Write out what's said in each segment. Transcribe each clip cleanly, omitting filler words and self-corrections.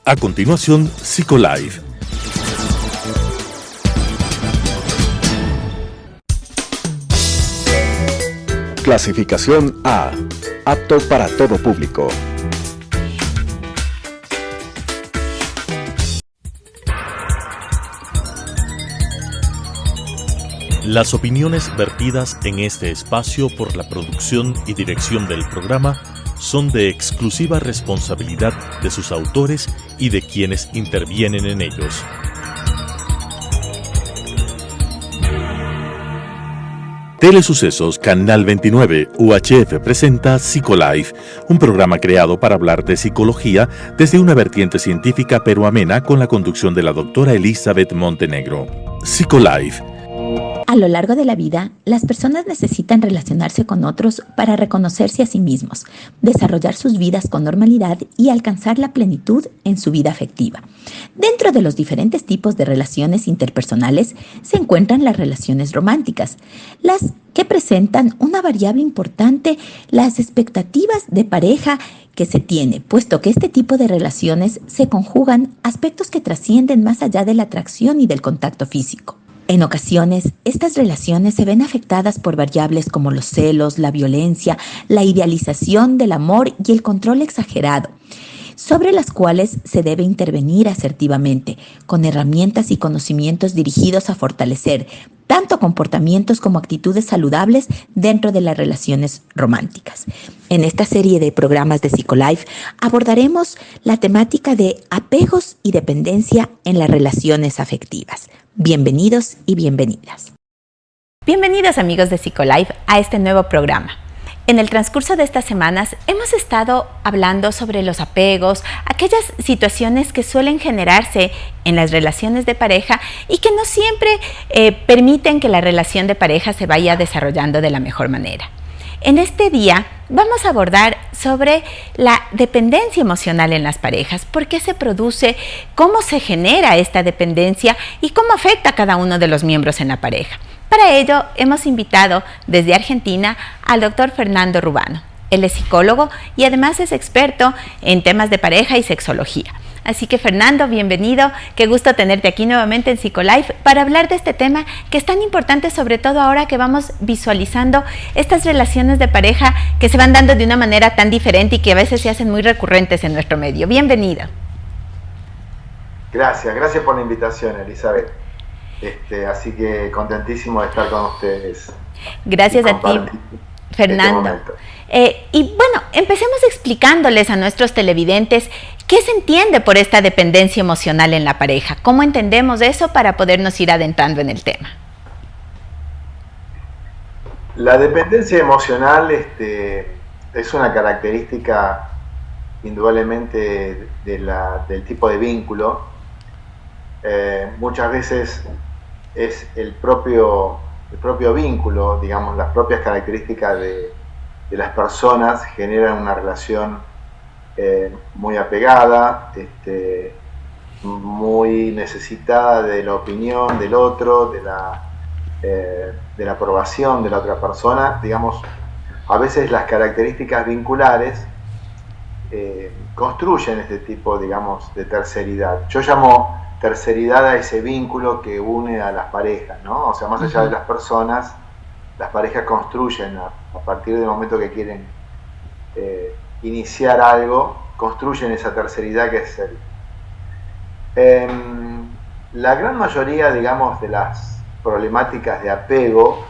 A continuación, Psicolife. Clasificación A. Apto para todo público. Las opiniones vertidas en este espacio por la producción y dirección del programa son de exclusiva responsabilidad de sus autores y de quienes intervienen en ellos. Telesucesos Canal 29 UHF presenta Psicolife, un programa creado para hablar de psicología desde una vertiente científica pero amena con la conducción de la doctora Elizabeth Montenegro. Psicolife. A lo largo de la vida, las personas necesitan relacionarse con otros para reconocerse a sí mismos, desarrollar sus vidas con normalidad y alcanzar la plenitud en su vida afectiva. Dentro de los diferentes tipos de relaciones interpersonales se encuentran las relaciones románticas, las que presentan una variable importante, las expectativas de pareja que se tiene, puesto que este tipo de relaciones se conjugan aspectos que trascienden más allá de la atracción y del contacto físico. En ocasiones, estas relaciones se ven afectadas por variables como los celos, la violencia, la idealización del amor y el control exagerado, sobre las cuales se debe intervenir asertivamente, con herramientas y conocimientos dirigidos a fortalecer tanto comportamientos como actitudes saludables dentro de las relaciones románticas. En esta serie de programas de Psicolife abordaremos la temática de apegos y dependencia en las relaciones afectivas. Bienvenidos y bienvenidas. Bienvenidos amigos de Psicolife a este nuevo programa. En el transcurso de estas semanas hemos estado hablando sobre los apegos, aquellas situaciones que suelen generarse en las relaciones de pareja y que no siempre permiten que la relación de pareja se vaya desarrollando de la mejor manera. En este día vamos a abordar sobre la dependencia emocional en las parejas, por qué se produce, cómo se genera esta dependencia y cómo afecta a cada uno de los miembros en la pareja. Para ello hemos invitado desde Argentina al doctor Fernando Rubano. Él es psicólogo y además es experto en temas de pareja y sexología. Así que Fernando, bienvenido, qué gusto tenerte aquí nuevamente en Psicolife para hablar de este tema que es tan importante, sobre todo ahora que vamos visualizando estas relaciones de pareja que se van dando de una manera tan diferente y que a veces se hacen muy recurrentes en nuestro medio. Bienvenido. Gracias por la invitación, Elizabeth. Así que contentísimo de estar con ustedes. Gracias a ti, Fernando. Y bueno, empecemos explicándoles a nuestros televidentes qué se entiende por esta dependencia emocional en la pareja. ¿Cómo entendemos eso para podernos ir adentrando en el tema? La dependencia emocional es una característica indudablemente del tipo de vínculo. Muchas veces es el propio vínculo, digamos, las propias características de las personas generan una relación muy apegada, muy necesitada de la opinión del otro, de la aprobación de la otra persona. Digamos, a veces las características vinculares construyen este tipo, digamos, de terceridad. Yo llamo terceridad a ese vínculo que une a las parejas, ¿no? O sea, más allá de las personas, las parejas construyen a partir del momento que quieren iniciar algo, construyen esa terceridad que es la gran mayoría, digamos, de las problemáticas de apego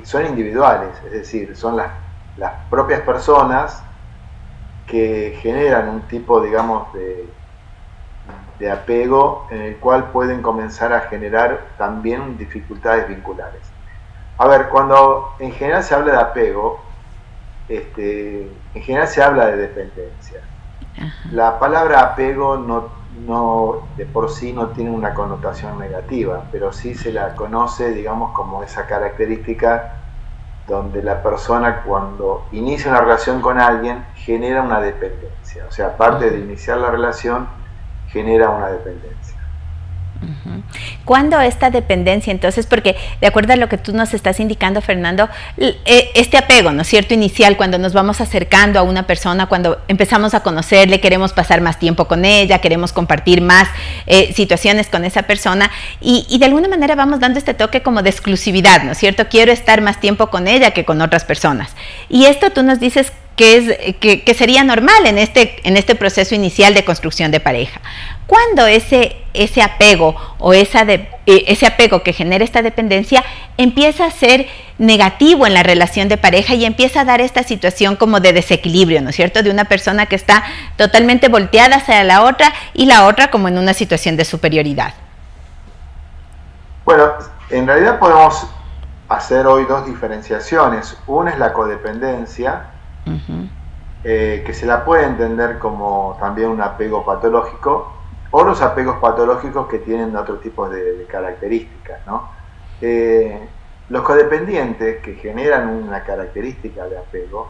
son individuales, es decir, son las propias personas que generan un tipo, digamos, de apego en el cual pueden comenzar a generar también dificultades vinculares. A ver, cuando en general se habla de apego, en general se habla de dependencia. Ajá. La palabra apego no de por sí no tiene una connotación negativa, pero sí se la conoce, digamos, como esa característica donde la persona, cuando inicia una relación con alguien, genera una dependencia. O sea, aparte de iniciar la relación, genera una dependencia. ¿Cuándo esta dependencia, entonces, porque de acuerdo a lo que tú nos estás indicando, Fernando, este apego, ¿no es cierto?, inicial, cuando nos vamos acercando a una persona, cuando empezamos a conocerle, queremos pasar más tiempo con ella, queremos compartir más situaciones con esa persona, y de alguna manera vamos dando este toque como de exclusividad, ¿no es cierto? Quiero estar más tiempo con ella que con otras personas. Y esto tú nos dices que sería normal en este proceso inicial de construcción de pareja. ¿Cuándo ese apego o ese apego que genera esta dependencia empieza a ser negativo en la relación de pareja y empieza a dar esta situación como de desequilibrio, ¿no es cierto?, de una persona que está totalmente volteada hacia la otra y la otra como en una situación de superioridad? Bueno, en realidad podemos hacer hoy dos diferenciaciones. Una es la codependencia, que se la puede entender como también un apego patológico, o los apegos patológicos que tienen otro tipo de características, ¿no? Los codependientes que generan una característica de apego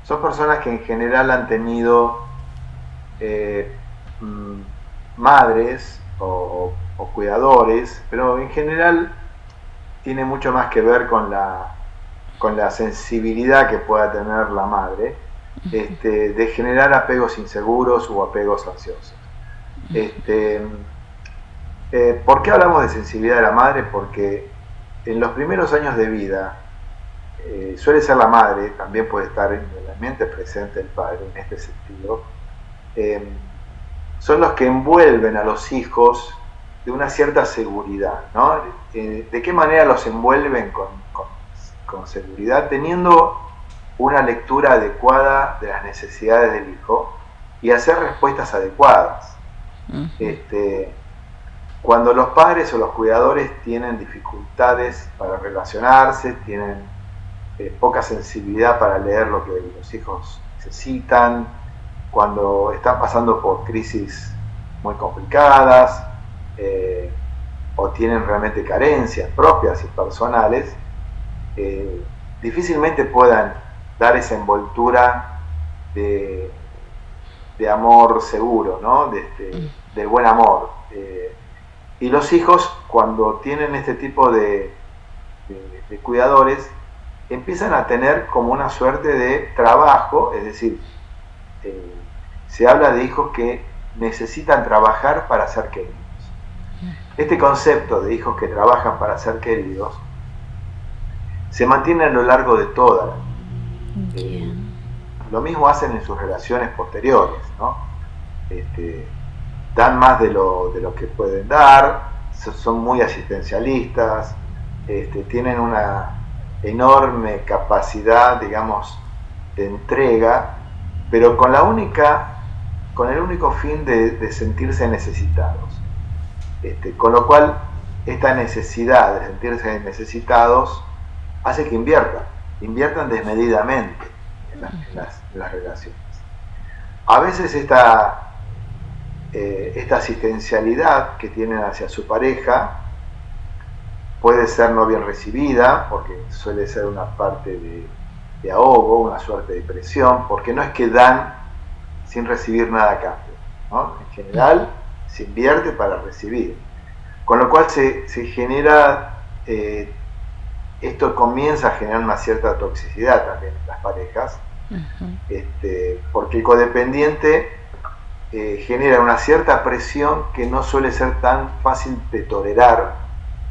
son personas que en general han tenido madres o cuidadores, pero en general tiene mucho más que ver con la sensibilidad que pueda tener la madre, de generar apegos inseguros o apegos ansiosos. ¿Por qué hablamos de sensibilidad de la madre? Porque en los primeros años de vida suele ser la madre, también puede estar en la mente presente el padre en este sentido, son los que envuelven a los hijos de una cierta seguridad, ¿no? ¿De qué manera los envuelven con seguridad? Teniendo una lectura adecuada de las necesidades del hijo y hacer respuestas adecuadas. Cuando los padres o los cuidadores tienen dificultades para relacionarse, tienen poca sensibilidad para leer lo que los hijos necesitan, cuando están pasando por crisis muy complicadas, o tienen realmente carencias propias y personales, difícilmente puedan dar esa envoltura de amor seguro, ¿no? De buen amor. Y los hijos, cuando tienen este tipo de cuidadores, empiezan a tener como una suerte de trabajo, es decir, se habla de hijos que necesitan trabajar para ser queridos. Este concepto de hijos que trabajan para ser queridos se mantiene a lo largo de toda la vida. Lo mismo hacen en sus relaciones posteriores, ¿no? Dan más de lo que pueden dar, son muy asistencialistas, tienen una enorme capacidad, digamos, de entrega, pero con el único fin de sentirse necesitados. Con lo cual, esta necesidad de sentirse necesitados hace que inviertan desmedidamente en las relaciones. A veces esta asistencialidad que tienen hacia su pareja puede ser no bien recibida, porque suele ser una parte de ahogo, una suerte de presión, porque no es que dan sin recibir nada a cambio, ¿no? En general se invierte para recibir, con lo cual se genera, esto comienza a generar una cierta toxicidad también en las parejas, porque el codependiente genera una cierta presión que no suele ser tan fácil de tolerar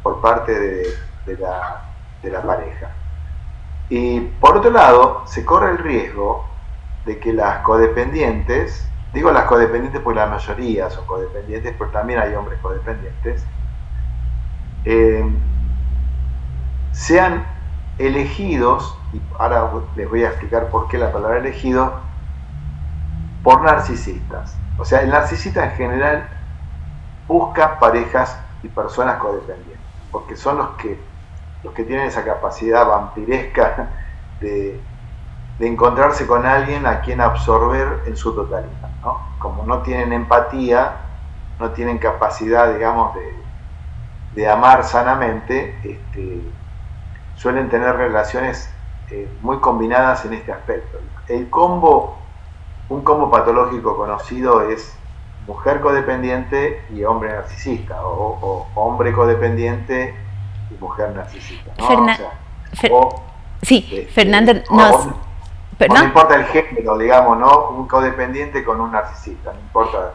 por parte de la pareja. Y por otro lado, se corre el riesgo de que las codependientes, digo las codependientes porque la mayoría son codependientes, pero también hay hombres codependientes, sean elegidos, y ahora les voy a explicar por qué la palabra elegido, por narcisistas. O sea, el narcisista en general busca parejas y personas codependientes, porque son los que tienen esa capacidad vampiresca de encontrarse con alguien a quien absorber en su totalidad, ¿no? Como no tienen empatía, no tienen capacidad, digamos, de amar sanamente, suelen tener relaciones muy combinadas en este aspecto. Un combo patológico conocido es mujer codependiente y hombre narcisista, o hombre codependiente y mujer narcisista, ¿no? Fernando, no importa el género, digamos, ¿no? Un codependiente con un narcisista, no importa.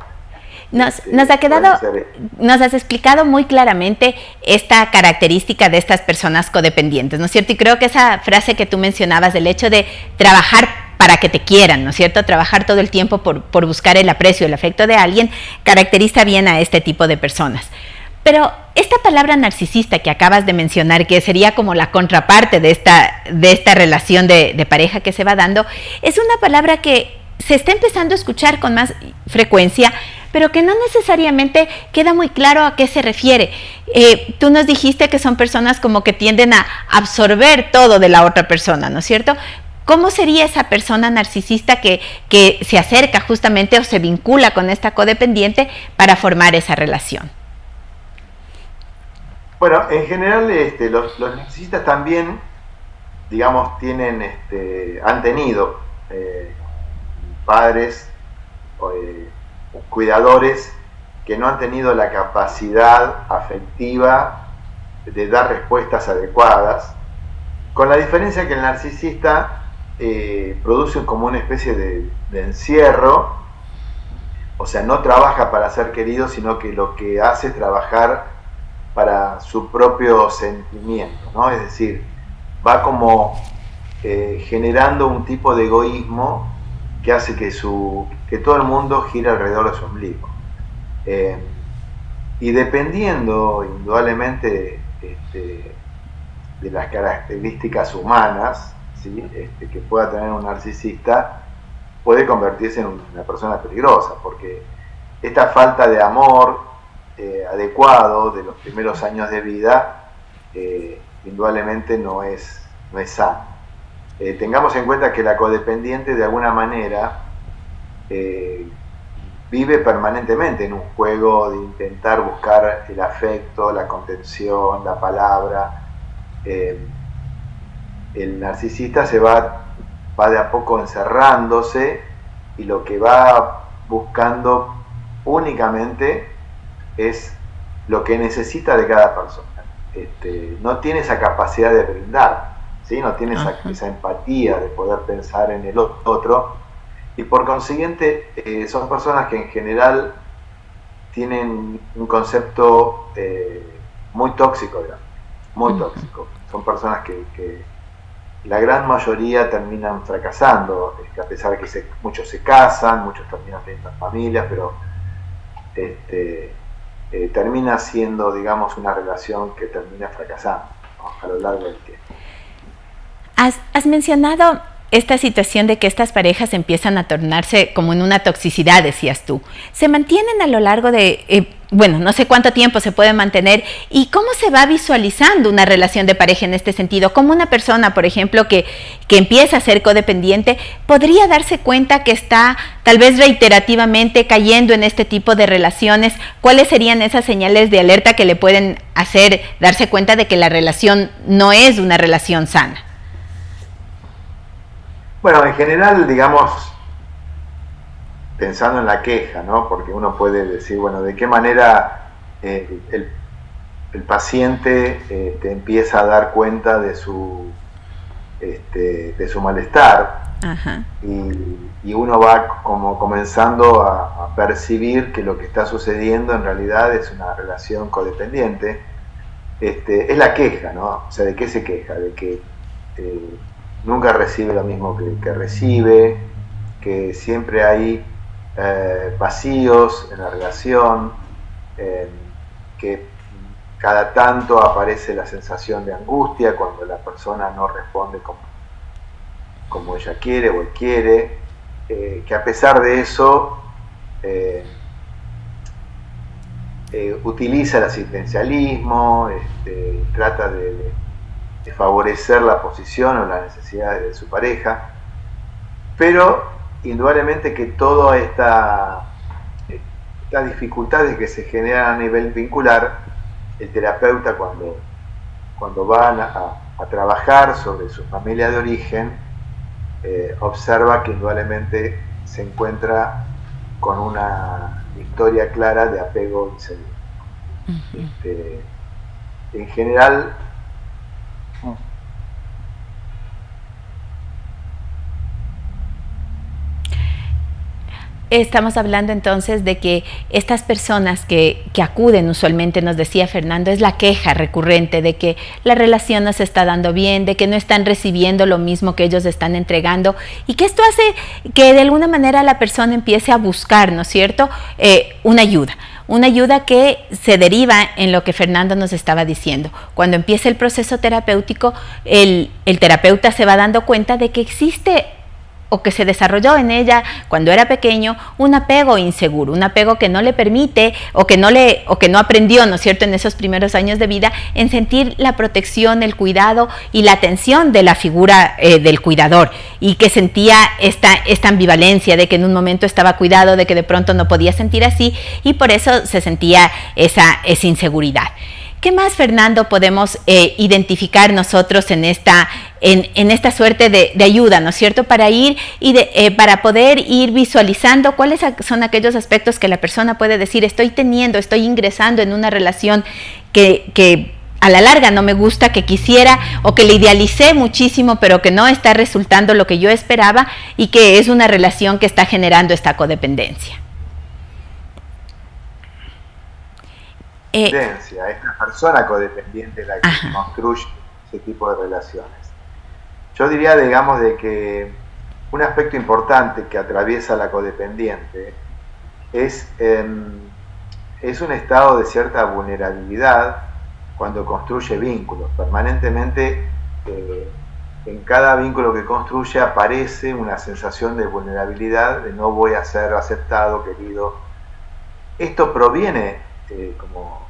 Nos has explicado muy claramente esta característica de estas personas codependientes, ¿no es cierto? Y creo que esa frase que tú mencionabas del hecho de trabajar para que te quieran, ¿no es cierto? Trabajar todo el tiempo por buscar el aprecio, el afecto de alguien, caracteriza bien a este tipo de personas. Pero esta palabra narcisista que acabas de mencionar, que sería como la contraparte de esta relación de pareja que se va dando, es una palabra que se está empezando a escuchar con más frecuencia, pero que no necesariamente queda muy claro a qué se refiere. Tú nos dijiste que son personas como que tienden a absorber todo de la otra persona, ¿no es cierto? ¿Cómo sería esa persona narcisista que se acerca justamente o se vincula con esta codependiente para formar esa relación? Bueno, en general los narcisistas también, digamos, han tenido padres, cuidadores que no han tenido la capacidad afectiva de dar respuestas adecuadas, con la diferencia que el narcisista produce como una especie de encierro, o sea, no trabaja para ser querido, sino que lo que hace es trabajar para su propio sentimiento, ¿no? Es decir, va como generando un tipo de egoísmo que hace que todo el mundo gire alrededor de su ombligo. Y dependiendo indudablemente de las características humanas, ¿sí? Que pueda tener un narcisista, puede convertirse en una persona peligrosa, porque esta falta de amor adecuado de los primeros años de vida indudablemente no es sano. Tengamos en cuenta que la codependiente de alguna manera vive permanentemente en un juego de intentar buscar el afecto, la contención, la palabra. El narcisista va de a poco encerrándose y lo que va buscando únicamente es lo que necesita de cada persona. No tiene esa capacidad de brindar, ¿sí? No tiene esa empatía de poder pensar en el otro, y por consiguiente son personas que en general tienen un concepto muy tóxico, digamos, muy tóxico. Son personas que la gran mayoría terminan fracasando, a pesar de que muchos se casan, muchos terminan teniendo familias, pero termina siendo, digamos, una relación que termina fracasando, ¿no? A lo largo del tiempo. Has mencionado esta situación de que estas parejas empiezan a tornarse como en una toxicidad, decías tú. ¿Se mantienen a lo largo de, no sé cuánto tiempo se puede mantener? ¿Y cómo se va visualizando una relación de pareja en este sentido? ¿Cómo una persona, por ejemplo, que empieza a ser codependiente, podría darse cuenta que está tal vez reiterativamente cayendo en este tipo de relaciones? ¿Cuáles serían esas señales de alerta que le pueden hacer darse cuenta de que la relación no es una relación sana? Bueno, en general, digamos, pensando en la queja, ¿no? Porque uno puede decir, bueno, de qué manera el paciente te empieza a dar cuenta de su malestar. Ajá. Y uno va como comenzando a percibir que lo que está sucediendo en realidad es una relación codependiente. Es la queja, ¿no? O sea, ¿de qué se queja? De que nunca recibe lo mismo que recibe, que siempre hay vacíos en la relación, que cada tanto aparece la sensación de angustia cuando la persona no responde como ella quiere o él quiere, que a pesar de eso utiliza el asistencialismo, trata de favorecer la posición o las necesidades de su pareja, pero indudablemente que todas estas dificultades que se generan a nivel vincular, el terapeuta cuando van a trabajar sobre su familia de origen, observa que indudablemente se encuentra con una historia clara de apego inseguro. En general, estamos hablando entonces de que estas personas que acuden usualmente, nos decía Fernando, es la queja recurrente de que la relación no se está dando bien, de que no están recibiendo lo mismo que ellos están entregando, y que esto hace que de alguna manera la persona empiece a buscar, ¿no es cierto?, una ayuda que se deriva en lo que Fernando nos estaba diciendo. Cuando empieza el proceso terapéutico, el terapeuta se va dando cuenta de que existe o que se desarrolló en ella cuando era pequeño un apego inseguro, un apego que no le permite o que no aprendió, ¿no es cierto?, en esos primeros años de vida, en sentir la protección, el cuidado y la atención de la figura del cuidador, y que sentía esta ambivalencia de que en un momento estaba cuidado, de que de pronto no podía sentir así, y por eso se sentía esa inseguridad. ¿Qué más, Fernando, podemos identificar nosotros en esta suerte de ayuda, ¿no es cierto?, para para poder ir visualizando cuáles son aquellos aspectos que la persona puede decir: estoy ingresando en una relación que a la larga no me gusta, que quisiera o que le idealicé muchísimo, pero que no está resultando lo que yo esperaba, y que es una relación que está generando esta codependencia? Es la persona codependiente la que construye ese tipo de relaciones. Yo diría, digamos, de que un aspecto importante que atraviesa la codependiente es un estado de cierta vulnerabilidad cuando construye vínculos. Permanentemente, en cada vínculo que construye aparece una sensación de vulnerabilidad, de no voy a ser aceptado, querido. Esto proviene, como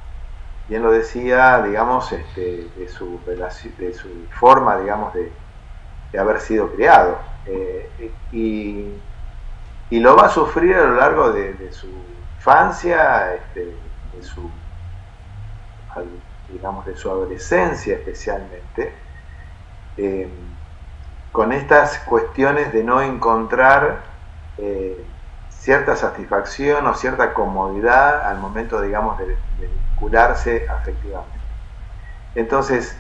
bien lo decía, digamos, de su forma, digamos, de haber sido criado, y lo va a sufrir a lo largo de su infancia, de su adolescencia especialmente, con estas cuestiones de no encontrar cierta satisfacción o cierta comodidad al momento, digamos, de vincularse afectivamente. Entonces,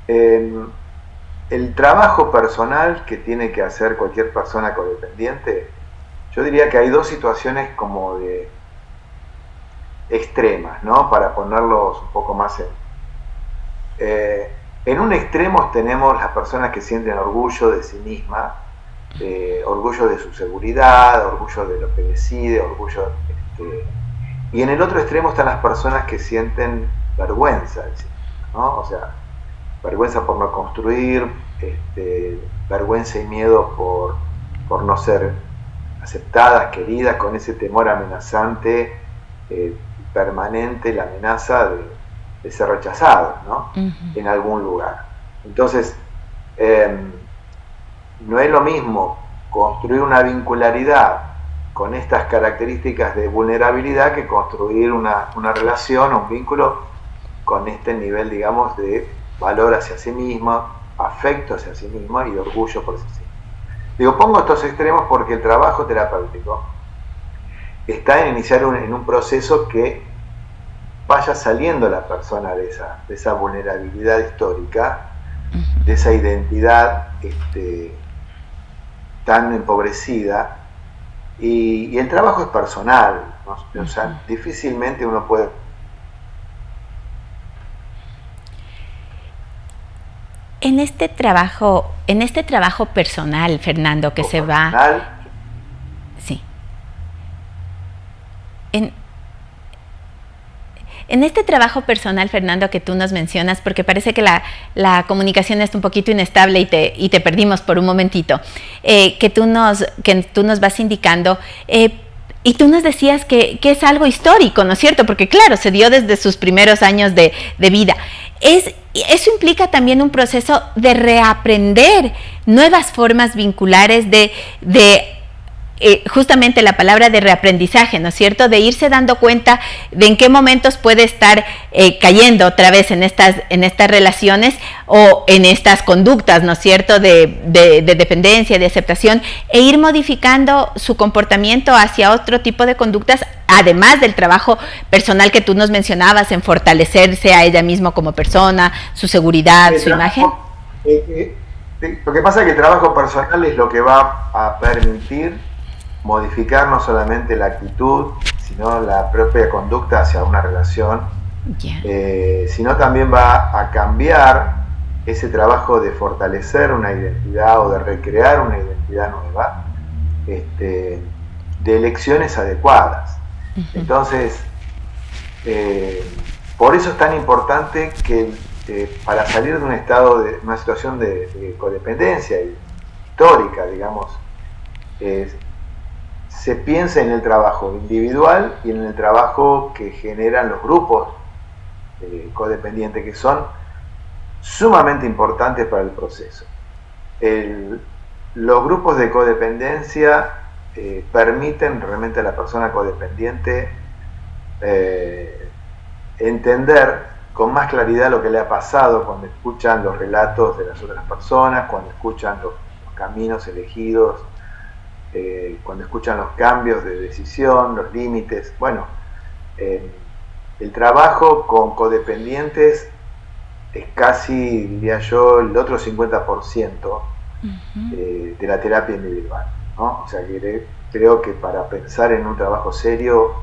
el trabajo personal que tiene que hacer cualquier persona codependiente, yo diría que hay dos situaciones como de extremas, ¿no?, para ponerlos un poco más en un extremo tenemos las personas que sienten orgullo de sí mismas, orgullo de su seguridad, orgullo de lo que decide, y en el otro extremo están las personas que sienten vergüenza, ¿no? O sea, vergüenza por no construir, vergüenza y miedo por no ser aceptadas, queridas, con ese temor amenazante, permanente, la amenaza de ser rechazadas, ¿no? En algún lugar. Entonces, no es lo mismo construir una vincularidad con estas características de vulnerabilidad que construir una relación o un vínculo con este nivel, digamos, de valor hacia sí misma, afecto hacia sí misma y orgullo por sí misma. Digo, pongo estos extremos porque el trabajo terapéutico está en iniciar en un proceso que vaya saliendo la persona de esa vulnerabilidad histórica, de esa identidad tan empobrecida, y el trabajo es personal, ¿no? O sea, difícilmente uno puede... En este trabajo personal, Fernando, que se va... Sí. En este trabajo personal, Fernando, que tú nos mencionas, porque parece que la comunicación está un poquito inestable y te perdimos por un momentito, que tú nos vas indicando, y tú nos decías que es algo histórico, ¿no es cierto? Porque claro, se dio desde sus primeros años de vida. Eso implica también un proceso de reaprender nuevas formas vinculares, de justamente la palabra de reaprendizaje, ¿no es cierto? De irse dando cuenta de en qué momentos puede estar cayendo otra vez en estas relaciones o en estas conductas, ¿no es cierto? De dependencia, de aceptación, e ir modificando su comportamiento hacia otro tipo de conductas, además del trabajo personal que tú nos mencionabas en fortalecerse a ella misma como persona, su seguridad, su imagen. Lo que pasa es que el trabajo personal es lo que va a permitir modificar no solamente la actitud, sino la propia conducta hacia una relación, sino también va a cambiar ese trabajo de fortalecer una identidad o de recrear una identidad nueva, de elecciones adecuadas. Entonces, por eso es tan importante que para salir de un estado, de una situación de codependencia histórica, digamos, se piensa en el trabajo individual y en el trabajo que generan los grupos codependientes, que son sumamente importantes para el proceso. Los grupos de codependencia permiten realmente a la persona codependiente entender con más claridad lo que le ha pasado cuando escuchan los relatos de las otras personas, cuando escuchan los caminos elegidos, cuando escuchan los cambios de decisión, los límites. Bueno, el trabajo con codependientes es casi, diría yo, el otro 50% de la terapia individual, ¿no? O sea, creo que para pensar en un trabajo serio,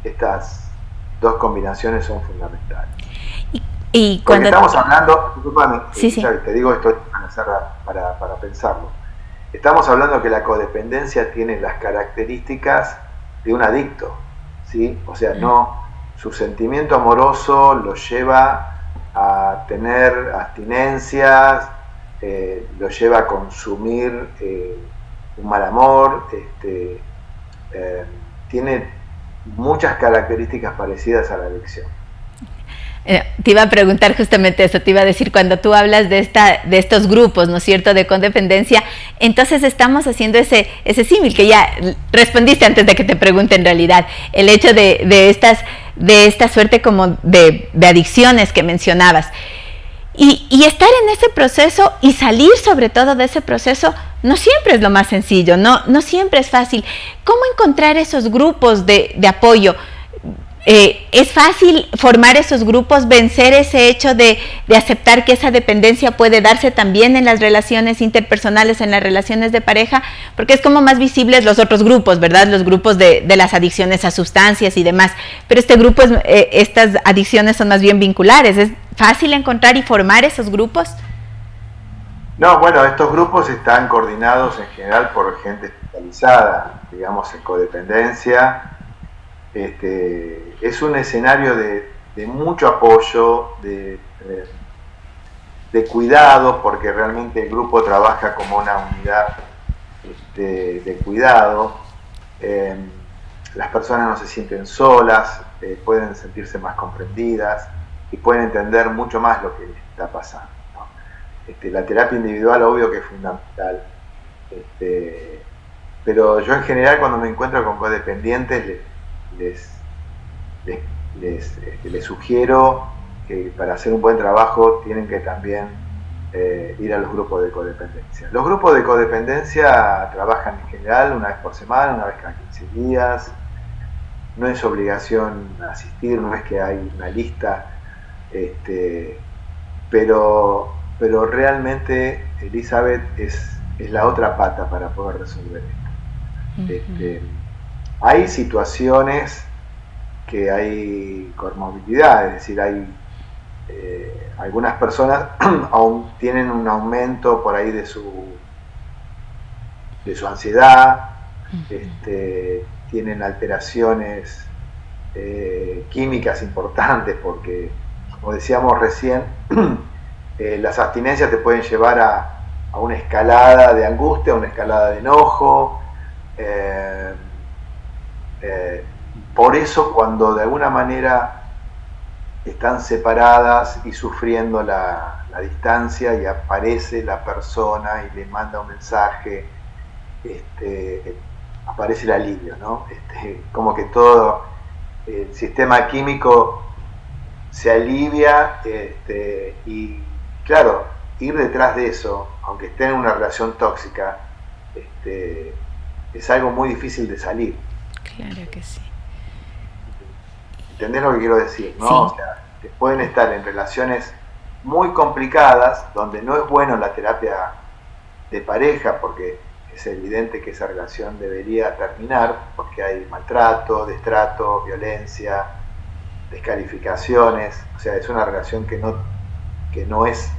estas dos combinaciones son fundamentales. Y cuando estamos hablando, discúlpame, sí. te digo esto para pensarlo. Estamos hablando que la codependencia tiene las características de un adicto, ¿sí? O sea, su sentimiento amoroso lo lleva a tener abstinencias, lo lleva a consumir un mal amor, tiene muchas características parecidas a la adicción. Te iba a preguntar justamente eso, te iba a decir, cuando tú hablas de estos grupos, ¿no es cierto?, de codependencia, entonces estamos haciendo ese símil que ya respondiste antes de que te pregunte en realidad, el hecho de esta suerte como de adicciones que mencionabas. Y estar en ese proceso y salir sobre todo de ese proceso no siempre es lo más sencillo, no siempre es fácil. ¿Cómo encontrar esos grupos de apoyo? ¿Es fácil formar esos grupos, vencer ese hecho de aceptar que esa dependencia puede darse también en las relaciones interpersonales, en las relaciones de pareja? Porque es como más visibles los otros grupos, ¿verdad? Los grupos de las adicciones a sustancias y demás. Pero este grupo, estas adicciones son más bien vinculares. ¿Es fácil encontrar y formar esos grupos? No, bueno, estos grupos están coordinados en general por gente especializada, digamos, en codependencia. Es un escenario de mucho apoyo, de cuidado, porque realmente el grupo trabaja como una unidad de cuidado. Las personas no se sienten solas, pueden sentirse más comprendidas y pueden entender mucho más lo que les está pasando, ¿no? La terapia individual, obvio que es fundamental, pero yo en general cuando me encuentro con codependientes les sugiero que para hacer un buen trabajo tienen que también ir a los grupos de codependencia. Los grupos de codependencia trabajan en general una vez por semana, una vez cada 15 días. No es obligación asistir, no es que hay una lista, pero realmente, Elizabeth, es la otra pata para poder resolver esto. Hay situaciones que hay comorbilidad, es decir, hay algunas personas aún tienen un aumento por ahí de su ansiedad, tienen alteraciones químicas importantes, porque, como decíamos recién, las abstinencias te pueden llevar a una escalada de angustia, a una escalada de enojo. Por eso, cuando de alguna manera están separadas y sufriendo la distancia y aparece la persona y le manda un mensaje, aparece el alivio, ¿no? Como que todo el sistema químico se alivia, y claro, ir detrás de eso, aunque esté en una relación tóxica, es algo muy difícil de salir. Claro que sí. ¿Entendés lo que quiero decir, no? Sí. O sea, que pueden estar en relaciones muy complicadas, donde no es bueno la terapia de pareja, porque es evidente que esa relación debería terminar, porque hay maltrato, destrato, violencia, descalificaciones, o sea, es una relación que no es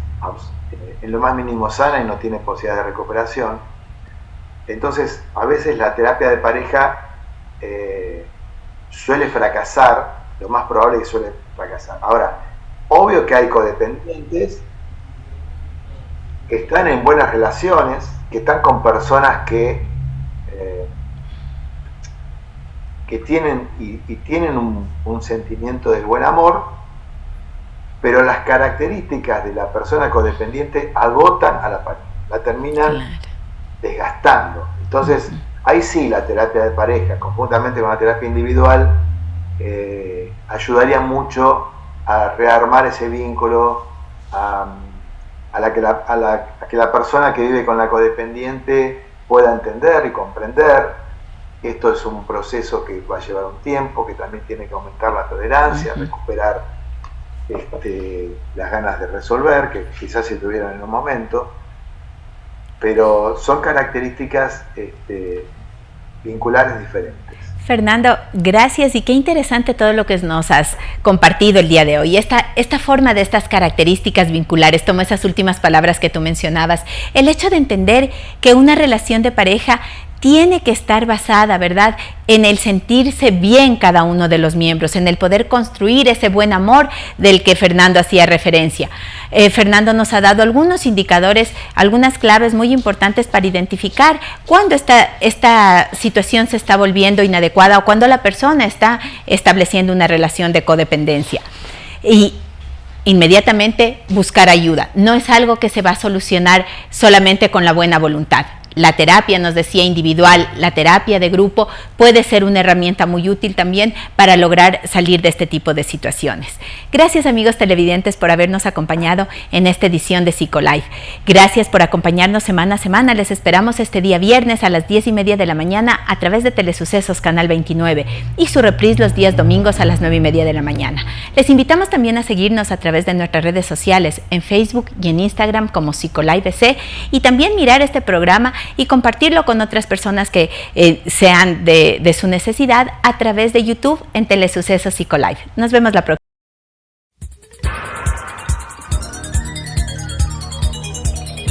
en lo más mínimo sana y no tiene posibilidad de recuperación. Entonces, a veces la terapia de pareja suele fracasar, lo más probable es que suele fracasar. Ahora, obvio que hay codependientes que están en buenas relaciones, que están con personas que tienen tienen un sentimiento del buen amor, pero las características de la persona codependiente agotan a la pareja, la terminan desgastando. Entonces, ahí sí la terapia de pareja, conjuntamente con la terapia individual, ayudaría mucho a rearmar ese vínculo, a que la persona que vive con la codependiente pueda entender y comprender. Esto es un proceso que va a llevar un tiempo, que también tiene que aumentar la tolerancia, recuperar las ganas de resolver, que quizás se tuvieran en un momento, pero son características vinculares diferentes. Fernando, gracias, y qué interesante todo lo que nos has compartido el día de hoy. Esta forma de estas características vinculares, tomo esas últimas palabras que tú mencionabas, el hecho de entender que una relación de pareja tiene que estar basada, ¿verdad?, en el sentirse bien cada uno de los miembros, en el poder construir ese buen amor del que Fernando hacía referencia. Fernando nos ha dado algunos indicadores, algunas claves muy importantes para identificar cuándo esta situación se está volviendo inadecuada o cuando la persona está estableciendo una relación de codependencia. Y inmediatamente buscar ayuda. No es algo que se va a solucionar solamente con la buena voluntad. La terapia, nos decía, individual, la terapia de grupo puede ser una herramienta muy útil también para lograr salir de este tipo de situaciones. Gracias, amigos televidentes, por habernos acompañado en esta edición de Psicolife. Gracias por acompañarnos semana a semana. Les esperamos este día viernes a las 10:30 de la mañana a través de Telesucesos Canal 29 y su reprise los días domingos a las 9:30 de la mañana. Les invitamos también a seguirnos a través de nuestras redes sociales en Facebook y en Instagram como Psicolife BC, y también mirar este programa y compartirlo con otras personas que sean de su necesidad a través de YouTube en Telesucesos Psicolife. Nos vemos la próxima.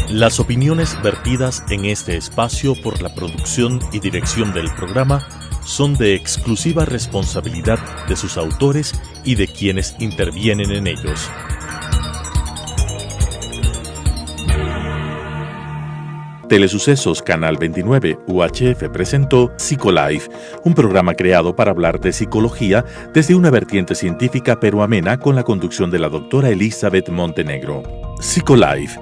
Las opiniones vertidas en este espacio por la producción y dirección del programa son de exclusiva responsabilidad de sus autores y de quienes intervienen en ellos. Telesucesos Canal 29 UHF presentó Psicolife, un programa creado para hablar de psicología desde una vertiente científica pero amena, con la conducción de la doctora Elizabeth Montenegro. Psicolife